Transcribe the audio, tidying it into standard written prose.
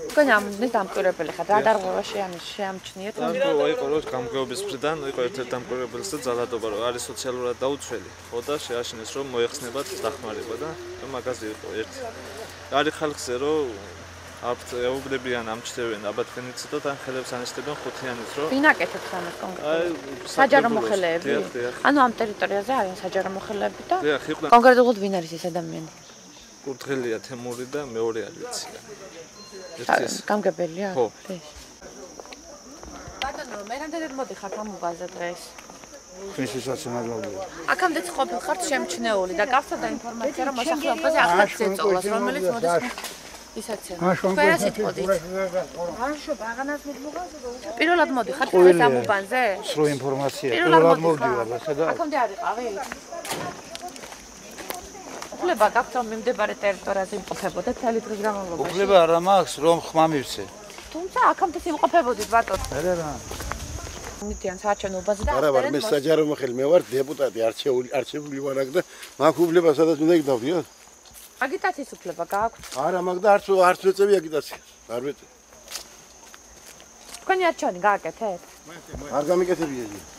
თქვენ ამდენი დამკვირვებელი ხართ, რა დარღვევა შეამჩნიეთ? იყო რომ გამგეობის მხრიდან იყო ერთ-ერთი დამკვირვებელს და ძალადობა რომ არის სოციალურად დაუცველი, ხო და შეაშინეს რომ მოეხსნებათ დახმარება და მაგაზე იყო ერთი. არის ხალხზე რომ აუგდებიან ამჩნევენ აბა თქვენი ცოტა თან ხელებს ანისტებენ ხუთიანით რომ ვინ აკეთებს ამას კონკრეტულად? საჯარო მოხელეები? ანუ ამ ტერიტორიაზე არიან საჯარო მოხელეები და კონკრეტულად ვინ არის ეს ადამიანი? კურთხელია თემური და მეორე ალიცია. გამგებელია? ხო. ბატონო, მე რამდენად მოდიხართ ამ უბანზე დღეს? ხისისაც მადლობა. აქამდეც ყოფილ ხართ შემჩნეული და გავსწორდა ინფორმაცია რომ მოსახლეობაზე ახლა შეწოლას, რომელიც მოდის ისაცია. თქვენ რა სიტყვით? პირველად მოდიხართ დღეს ამ უბანზე? სრულ ინფორმაცია. პირველად მოვდივარ, ხედავ. აქამდე არ იყავით? უფლება გაქვთ რომ მიმდებარე ტერიტორიაზე იმყოფებოდეთ მთელი დღის განმავლობაში? უფლება არა მაქვს რომ ხმა მივცე. თუმცა აქამდე იმყოფებოდით ბატონო. არა რა. მიდიან საარჩევნო უბანზე და არა ვარ მე საჯარო მოხელი მე ვარ დეპუტატი არჩეული ვარ აქ და მაქვს უფლება სადაც უნდა გდავდიო. აგიტაციის უფლება გაქვთ? არა მაგ და არც ვეწევი აგიტაცია. არ ვეწევი. თქვენი არჩევანი გააკეთეთ? არ გამიკეთებია.